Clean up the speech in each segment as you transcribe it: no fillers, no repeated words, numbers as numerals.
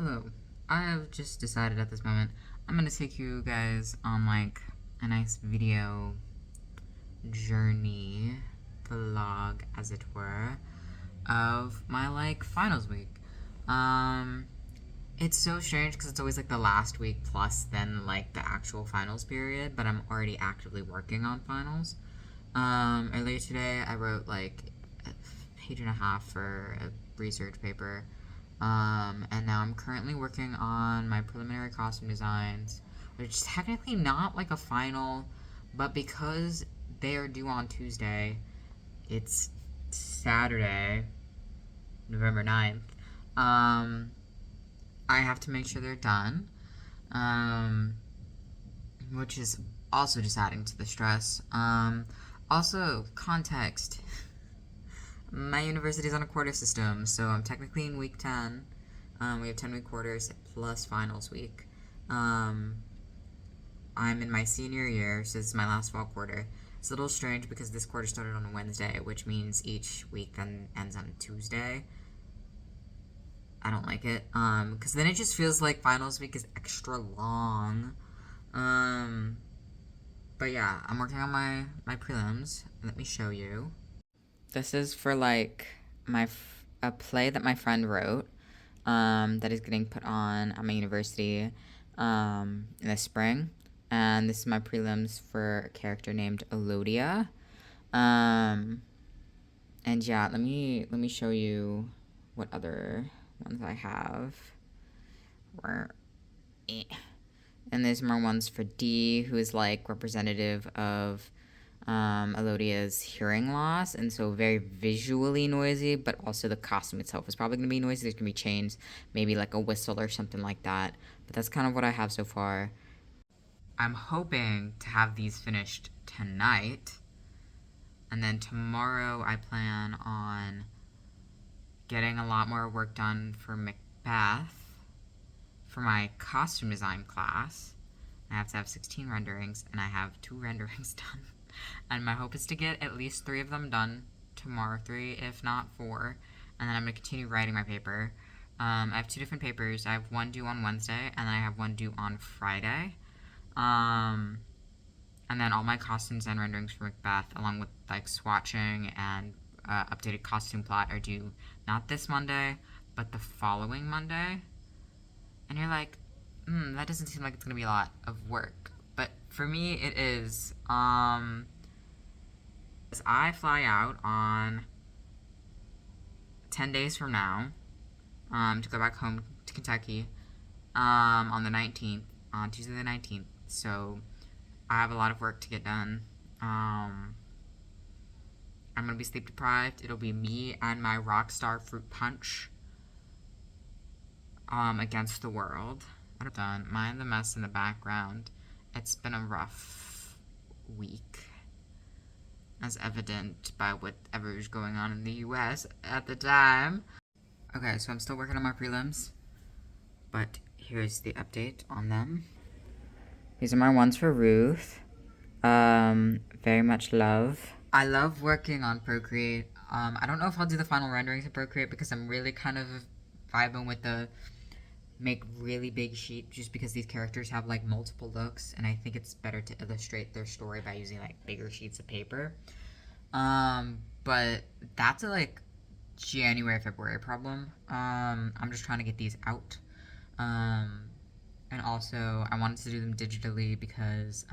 Hello. I have just decided at this moment I'm gonna take you guys on like a nice video journey vlog, as it were, of my like finals week. Um, it's so strange because it's always like the last week plus then like the actual finals period, but I'm already actively working on finals. Earlier today I wrote like a page and a half for a research paper. And now I'm currently working on my preliminary costume designs, which is technically not like a final, but because they are due on Tuesday, it's Saturday, November 9th. Um, I have to make sure they're done, um, which is also just adding to the stress. Also, context. My university is on a quarter system, so I'm technically in week 10. We have 10-week quarters plus finals week. Um, I'm in my senior year, so this is my last fall quarter. It's a little strange because this quarter started on a Wednesday, which means each week then ends on a Tuesday. I don't like it, because then it just feels like finals week is extra long. Um, but yeah, I'm working on my prelims. Let me show you. This is for like a play that my friend wrote, that is getting put on at my university, in the spring. And this is my prelims for a character named Elodia. Um, and yeah, let me show you what other ones I have. Where, and there's more ones for D, who is like representative of Elodia's hearing loss, and so very visually noisy, but also the costume itself is probably going to be noisy. There's going to be chains, maybe like a whistle or something like that. But that's kind of what I have so far. I'm hoping to have these finished tonight, and then tomorrow I plan on getting a lot more work done for Macbeth for my costume design class. I have to have 16 renderings, and I have 2 renderings done. And my hope is to get at least 3 of them done tomorrow, 3 if not 4. And then I'm going to continue writing my paper. I have 2 different papers. I have one due on Wednesday, and then I have one due on Friday. And then all my costumes and renderings for Macbeth, along with like swatching and updated costume plot, are due not this Monday, but the following Monday. And you're like, that doesn't seem like it's gonna be a lot of work. But for me, it is. I fly out on 10 days from now, to go back home to Kentucky, on the 19th, on Tuesday the 19th. So I have a lot of work to get done. I'm gonna be sleep deprived. It'll be me and my Rockstar Fruit Punch, against the world. I'm done. Mind the mess in the background. It's been a rough week, as evident by whatever is going on in the US at the time. Okay, so I'm still working on my prelims, but here's the update on them. These are my ones for Ruth. Very much love. I love working on Procreate. I don't know if I'll do the final renderings in Procreate because I'm really kind of vibing with the make really big sheet, just because these characters have like multiple looks, and I think it's better to illustrate their story by using like bigger sheets of paper. But that's a like January, February problem. I'm just trying to get these out. And also I wanted to do them digitally because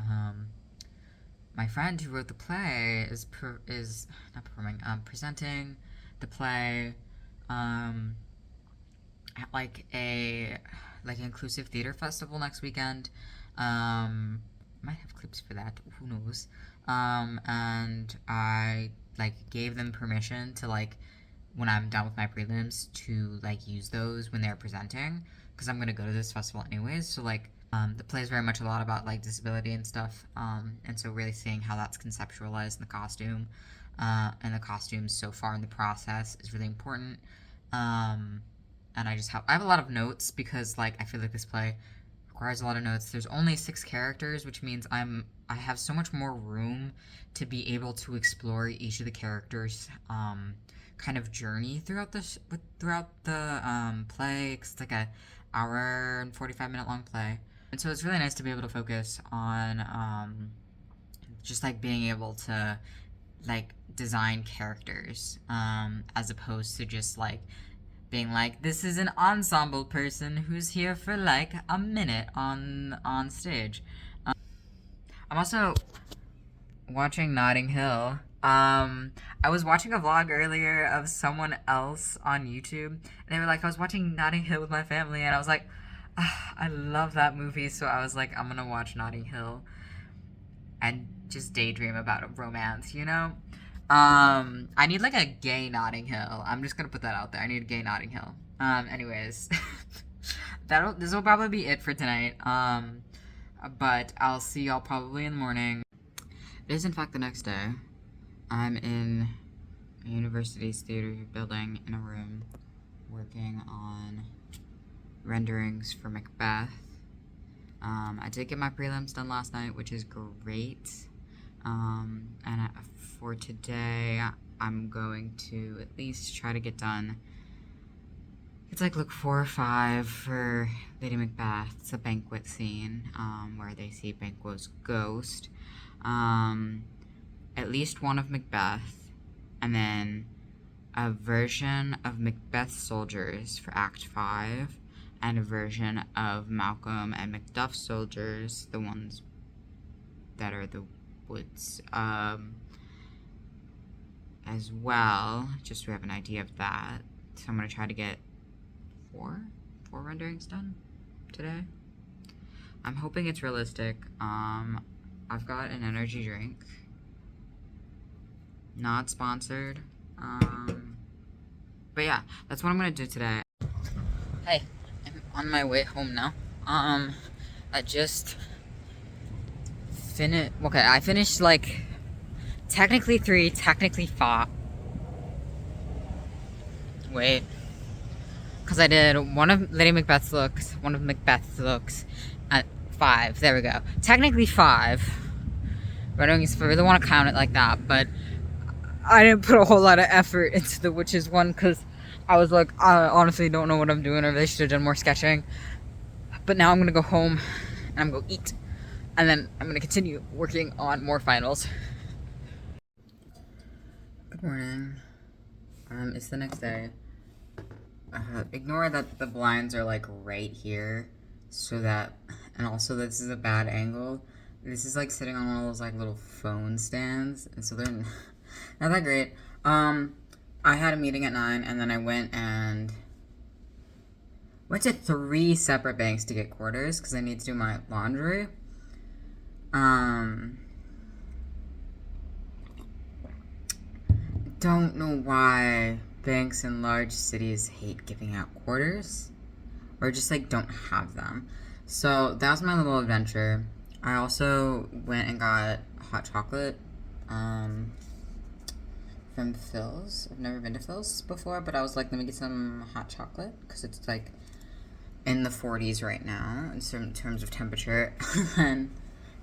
my friend who wrote the play is not performing, presenting the play, at like a inclusive theater festival next weekend. Might have clips for that. Who knows? And I like gave them permission to like when I'm done with my prelims to like use those when they're presenting, because I'm gonna go to this festival anyways. So like the play is very much a lot about like disability and stuff, and so really seeing how that's conceptualized in the costume, and the costumes so far in the process is really important. And I have a lot of notes because like I feel like this play requires a lot of notes. There's only 6 characters, which means I have so much more room to be able to explore each of the characters' kind of journey throughout the play. 'Cause it's like hour and 45-minute long play. And so it's really nice to be able to focus on just like being able to like design characters as opposed to just like being like, this is an ensemble person who's here for like a minute on stage. I'm also watching Notting Hill. I was watching a vlog earlier of someone else on YouTube, and they were like, I was watching Notting Hill with my family, and I was like, ah, I love that movie, so I was like, I'm gonna watch Notting Hill and just daydream about a romance, you know? I need like a gay Notting Hill. I'm just gonna put that out there. I need a gay Notting Hill. Anyways, this will probably be it for tonight. But I'll see y'all probably in the morning. It is in fact the next day. I'm in a university's theater building in a room working on renderings for Macbeth. I did get my prelims done last night, which is great. And for today, I'm going to at least try to get done. It's like look 4 or 5 for Lady Macbeth. It's a banquet scene where they see Banquo's ghost. At least one of Macbeth, and then a version of Macbeth's soldiers for Act 5, and a version of Malcolm and Macduff's soldiers, the ones that are the woods, as well, just so we have an idea of that. So I'm going to try to get four renderings done today. I'm hoping it's realistic. I've got an energy drink. Not sponsored. But yeah, that's what I'm going to do today. Hey, I'm on my way home now. I just I finished like technically 3, technically 5. Wait. Because I did one of Lady Macbeth's looks, one of Macbeth's looks at 5. There we go. Technically 5. I don't really want to count it like that, but I didn't put a whole lot of effort into the witches one because I was like, I honestly don't know what I'm doing. I really should have done more sketching. But now I'm going to go home and I'm going to go eat. And then I'm going to continue working on more finals. Good morning. It's the next day. Ignore that the blinds are like right here. So that, and also this is a bad angle. This is like sitting on one of those like little phone stands. And so they're not that great. I had a meeting at 9 and then I went to 3 separate banks to get quarters because I need to do my laundry. Don't know why banks in large cities hate giving out quarters or just like don't have them. So that was my little adventure. I also went and got hot chocolate from Phil's. I've never been to Phil's before, but I was like, let me get some hot chocolate because it's like in the 40s right now in terms of temperature. And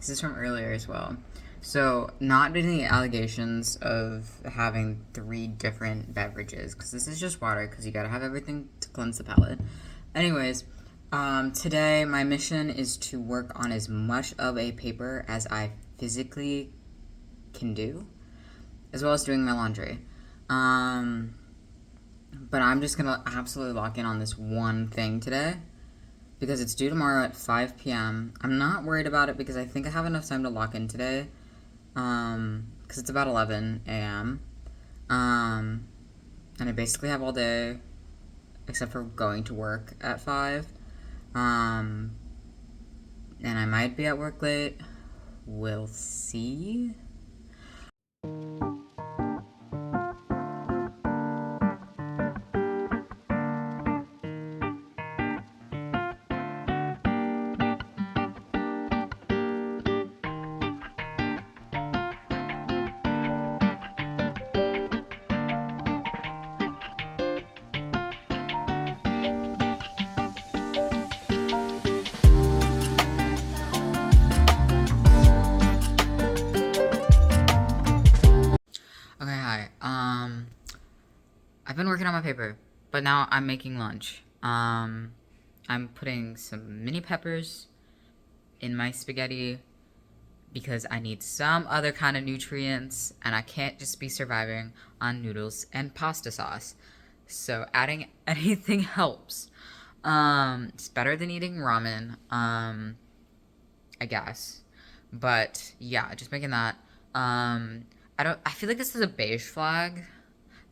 this is from earlier as well. So not any allegations of having 3 different beverages because this is just water because you gotta have everything to cleanse the palate. Anyways, today my mission is to work on as much of a paper as I physically can do, as well as doing my laundry. But I'm just gonna absolutely lock in on this one thing today because it's due tomorrow at 5 p.m. I'm not worried about it because I think I have enough time to lock in today. Because it's about 11 a.m. And I basically have all day except for going to work at 5. And I might be at work late. We'll see. Okay, hi. I've been working on my paper, but now I'm making lunch. I'm putting some mini peppers in my spaghetti because I need some other kind of nutrients and I can't just be surviving on noodles and pasta sauce. So adding anything helps. It's better than eating ramen, I guess. But yeah, just making that. I feel like this is a beige flag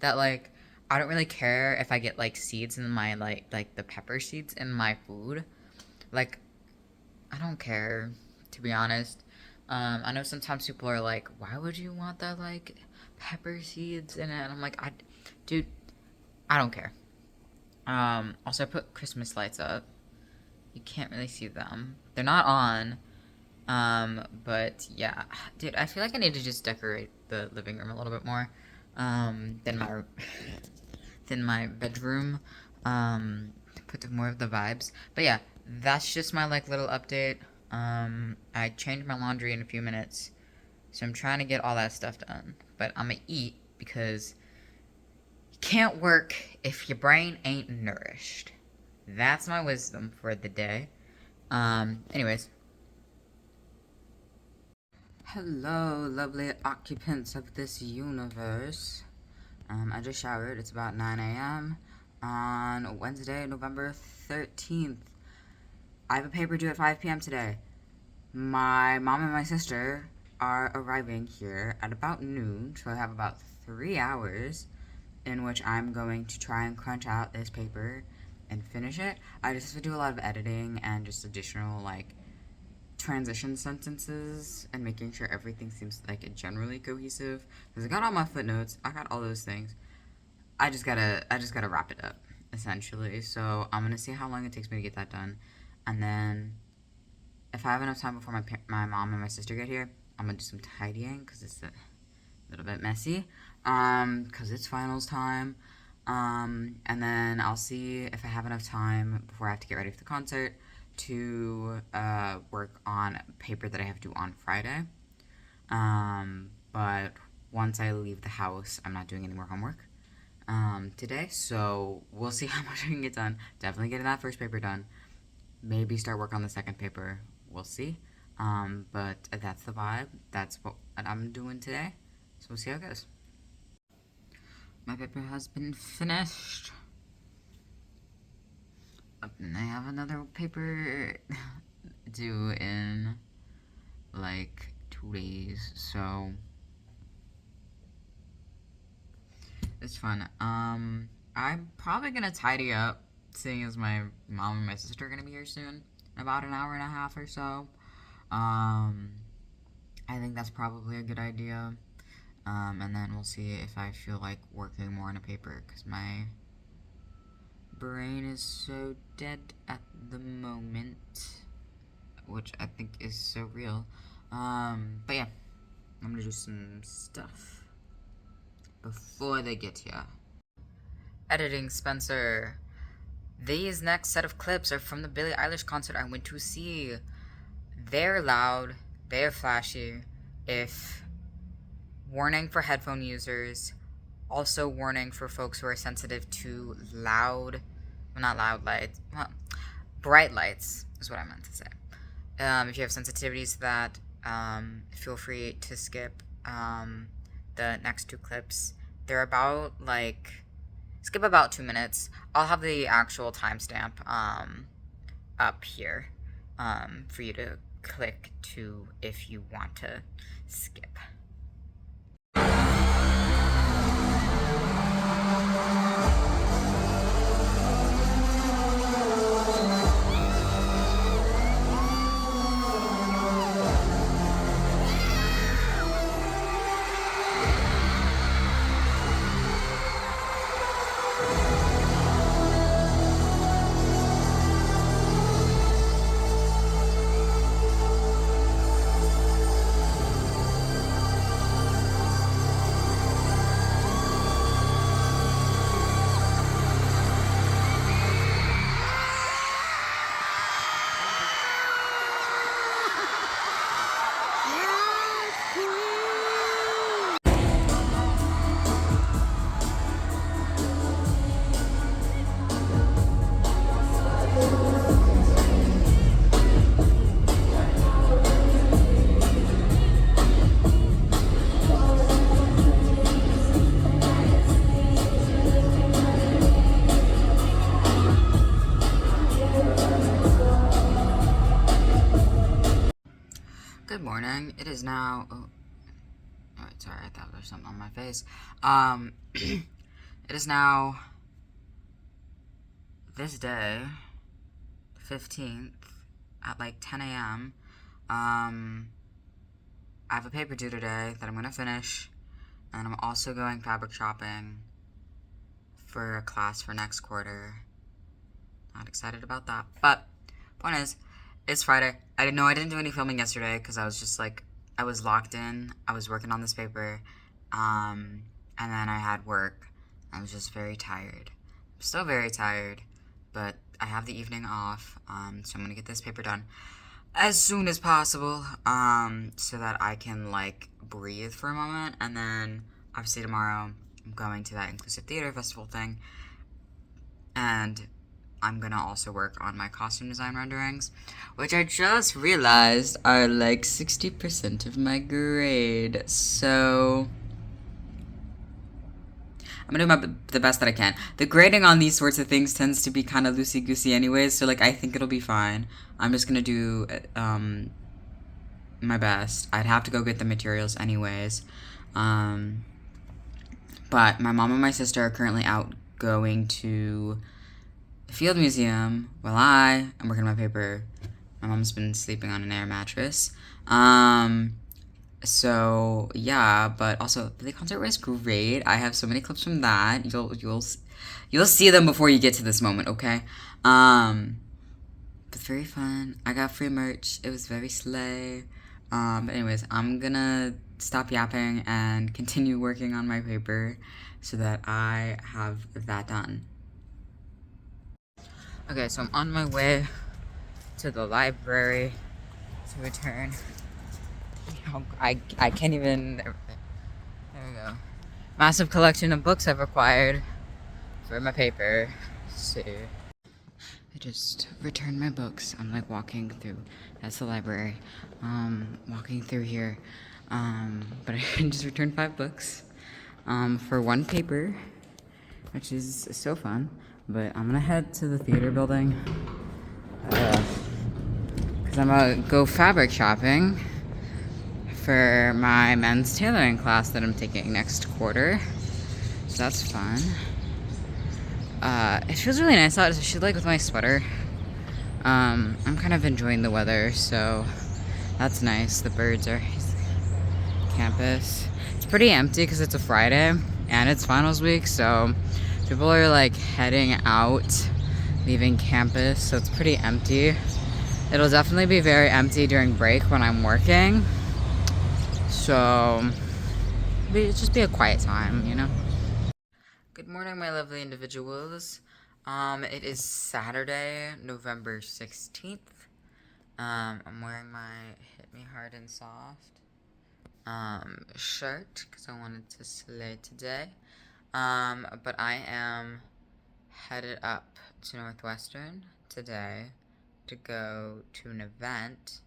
that like I don't really care if I get like seeds in my like the pepper seeds in my food. Like I don't care, to be honest. I know sometimes people are like, why would you want that like pepper seeds in it? And I'm like, dude, I don't care. Also I put Christmas lights up. You can't really see them. They're not on. But yeah, dude, I feel like I need to just decorate the living room a little bit more, than my than my bedroom, to put more of the vibes. But yeah, that's just my like little update. I changed my laundry in a few minutes, so I'm trying to get all that stuff done. But I'm gonna eat because you can't work if your brain ain't nourished. That's my wisdom for the day. Anyways. Hello, lovely occupants of this universe. I just showered. It's about 9 a.m. on Wednesday, November 13th. I have a paper due at 5 p.m. today. My mom and my sister are arriving here at about noon, so I have about 3 hours in which I'm going to try and crunch out this paper and finish it. I just have to do a lot of editing and just additional, like, transition sentences and making sure everything seems like generally cohesive, because I got all my footnotes, I got all those things. I just gotta wrap it up, essentially. So I'm gonna see how long it takes me to get that done, and then if I have enough time before my mom and my sister get here, I'm gonna do some tidying because it's a little bit messy, because it's finals time, and then I'll see if I have enough time before I have to get ready for the concert to work on paper that I have due on Friday. But once I leave the house, I'm not doing any more homework today, so we'll see how much I can get done. Definitely getting that first paper done. Maybe start work on the second paper. We'll see. But that's the vibe. That's what I'm doing today. So we'll see how it goes. My paper has been finished. And I have another paper due in like 2 days, so it's fun. I'm probably gonna tidy up, seeing as my mom and my sister are gonna be here soon, in about an hour and a half or so. I think that's probably a good idea. And then we'll see if I feel like working more on a paper, because my brain is so dead at the moment, which I think is so real. But yeah, I'm gonna do some stuff before they get here. Editing, Spencer. These next set of clips are from the Billie Eilish concert I went to see. They're loud, they're flashy. If warning for headphone users, also warning for folks who are sensitive to bright lights is what I meant to say. If you have sensitivities to that, feel free to skip the next two clips. They're about skip about 2 minutes. I'll have the actual timestamp up here for you to click to if you want to skip. Good morning. It is now. Oh, wait, sorry. I thought there was something on my face. It is now this day, 15th, at like 10 a.m. I have a paper due today that I'm gonna finish, and I'm also going fabric shopping for a class for next quarter. Not excited about that, but point is, it's Friday. I didn't do any filming yesterday because I was just like, I was locked in. I was working on this paper, and then I had work. I was just very tired. I'm still very tired, but I have the evening off, so I'm gonna get this paper done as soon as possible, so that I can like breathe for a moment, and then obviously tomorrow I'm going to that inclusive theater festival thing, and I'm gonna also work on my costume design renderings, which I just realized are like 60% of my grade. So I'm gonna do the best that I can. The grading on these sorts of things tends to be kind of loosey-goosey anyways, so like I think it'll be fine. I'm just gonna do my best. I'd have to go get the materials anyways. But my mom and my sister are currently out going to Field Museum while I am working on my paper. My mom's been sleeping on an air mattress. So yeah, but also the concert was great. I have so many clips from that. You'll see them before you get to this moment, okay? It was very fun. I got free merch. It was very slay. But anyways, I'm gonna stop yapping and continue working on my paper so that I have that done. Okay, so I'm on my way to the library to return. I can't even. There we go. Massive collection of books I've acquired for my paper. So I just returned my books. I'm like walking through. That's the library. Walking through here. But I just returned 5 books. For 1 paper, which is so fun. But I'm gonna head to the theater building. Because I'm gonna go fabric shopping for my men's tailoring class that I'm taking next quarter. So that's fun. It feels really nice out, especially like with my sweater. I'm kind of enjoying the weather, so that's nice. The birds are campus. It's pretty empty because it's a Friday and it's finals week, so people are like heading out, leaving campus, so it's pretty empty. It'll definitely be very empty during break when I'm working. So it'll just be a quiet time, you know? Good morning, my lovely individuals. It is Saturday, November 16th. I'm wearing my Hit Me Hard and Soft shirt because I wanted to slay today. But I am headed up to Northwestern today to go to an event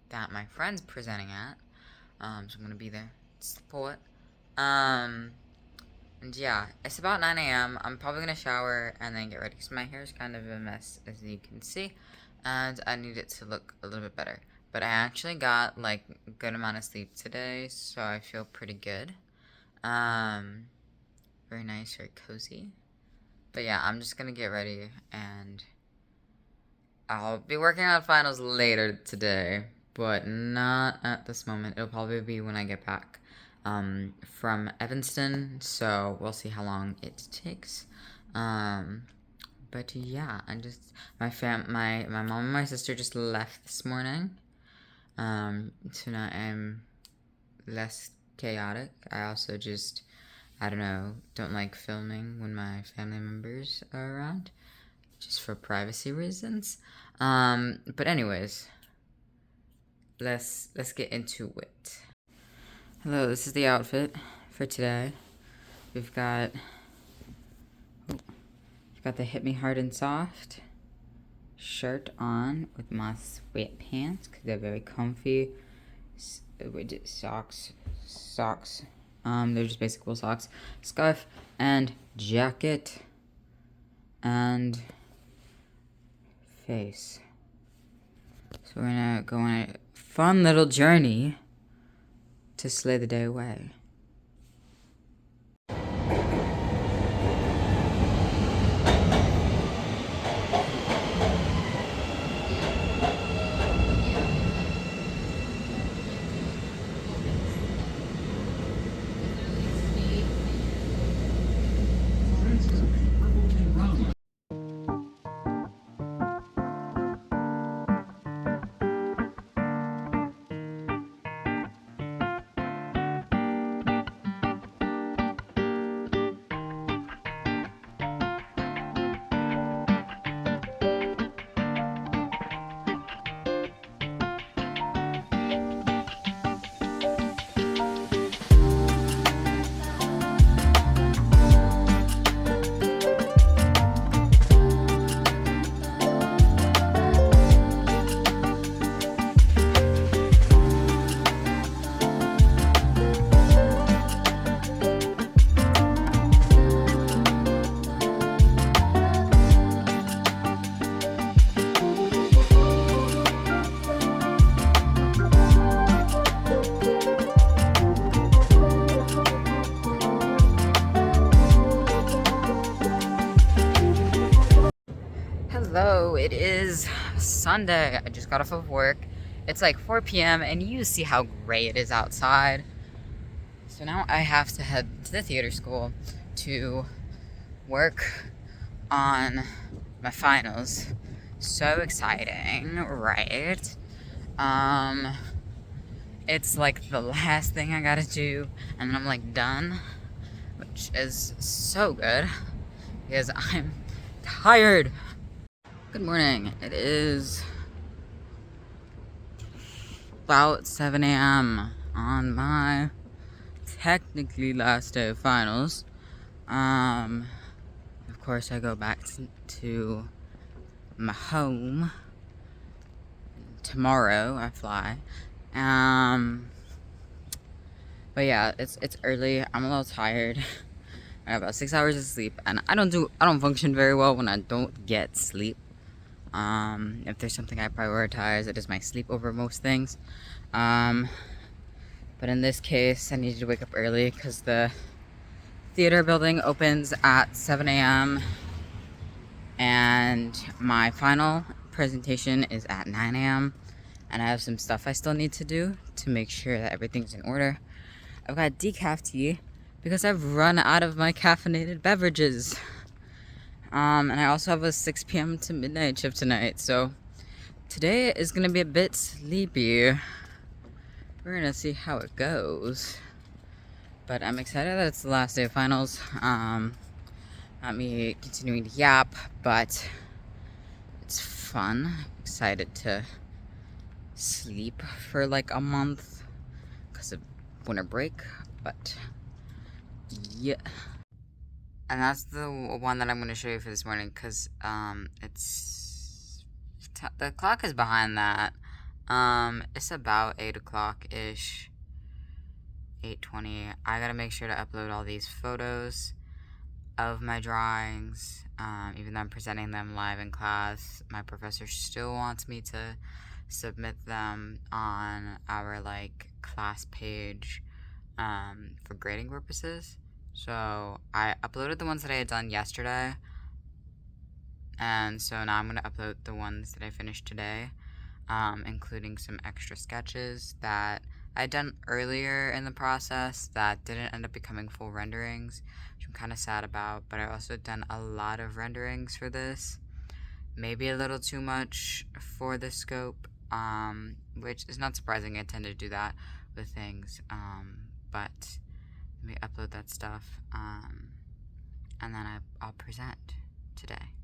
that my friend's presenting at. So I'm gonna be there to support. And yeah, it's about 9 a.m. I'm probably gonna shower and then get ready because my hair is kind of a mess, as you can see, and I need it to look a little bit better. But I actually got like a good amount of sleep today, so I feel pretty good. Very nice, very cozy. But yeah, I'm just gonna get ready and I'll be working on finals later today, but not at this moment. It'll probably be when I get back from Evanston, so we'll see how long it takes. But yeah, I just my mom and my sister just left this morning. So now I'm less chaotic. I also just, I don't know, don't like filming when my family members are around, just for privacy reasons. But anyways, let's get into it. Hello, this is the outfit for today. We've got the Hit Me Hard and Soft shirt on with my sweatpants because they're very comfy. Socks. They're just basic wool socks. Scarf and jacket and face. So we're gonna go on a fun little journey to slay the day away. Hello, it is Sunday. I just got off of work. It's like 4 p.m. and you see how gray it is outside. So now I have to head to the theater school to work on my finals. So exciting, right? It's like the last thing I gotta do and then I'm like done, which is so good because I'm tired. Good morning. It is about 7 a.m. on my technically last day of finals. Of course, I go back to my home tomorrow. I fly. But yeah, it's early. I'm a little tired. I have about 6 hours of sleep, and I don't function very well when I don't get sleep. If there's something I prioritize, it is my sleep over most things. But in this case, I needed to wake up early because the theater building opens at 7 a.m. and my final presentation is at 9 a.m. and I have some stuff I still need to do to make sure that everything's in order. I've got decaf tea because I've run out of my caffeinated beverages. And I also have a 6 p.m. to midnight shift tonight, so today is gonna be a bit sleepy. We're gonna see how it goes. But I'm excited that it's the last day of finals. Not me continuing to yap, but it's fun. I'm excited to sleep for like a month because of winter break, but yeah. And that's the one that I'm going to show you for this morning because the clock is behind that. It's about 8 o'clock-ish, 8:20. I got to make sure to upload all these photos of my drawings. Even though I'm presenting them live in class, my professor still wants me to submit them on our class page for grading purposes. So I uploaded the ones that I had done yesterday, and so now I'm going to upload the ones that I finished today, including some extra sketches that I had done earlier in the process that didn't end up becoming full renderings, which I'm kind of sad about, but I also done a lot of renderings for this, maybe a little too much for the scope, which is not surprising. I tend to do that with things, but let me upload that stuff, and then I'll present today.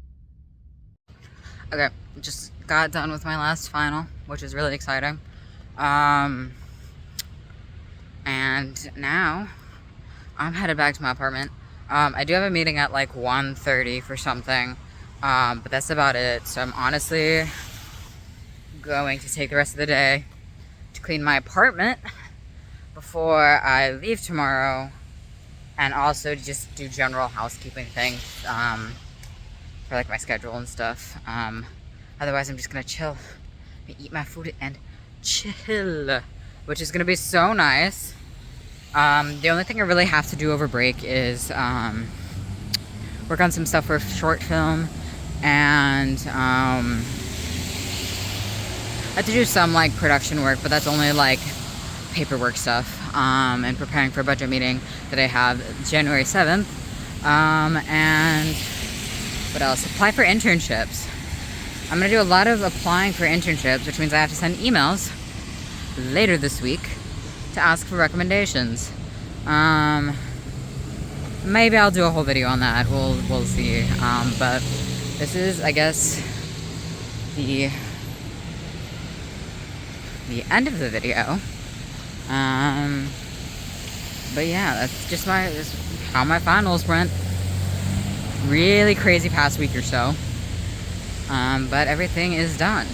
Okay, just got done with my last final, which is really exciting. And now I'm headed back to my apartment. I do have a meeting at 1:30 for something, but that's about it. So I'm honestly going to take the rest of the day to clean my apartment before I leave tomorrow, and also just do general housekeeping things for my schedule and stuff. Otherwise I'm just gonna chill eat my food and chill, which is gonna be so nice. The only thing I really have to do over break is work on some stuff for a short film, and I have to do some like production work, but that's only like paperwork stuff, and preparing for a budget meeting that I have January 7th. And what else? Apply for internships. I'm gonna do a lot of applying for internships, which means I have to send emails later this week to ask for recommendations. Maybe I'll do a whole video on that. We'll see. But this is, I guess, the end of the video. But yeah, that's just how my finals went. Really crazy past week or so. But everything is done.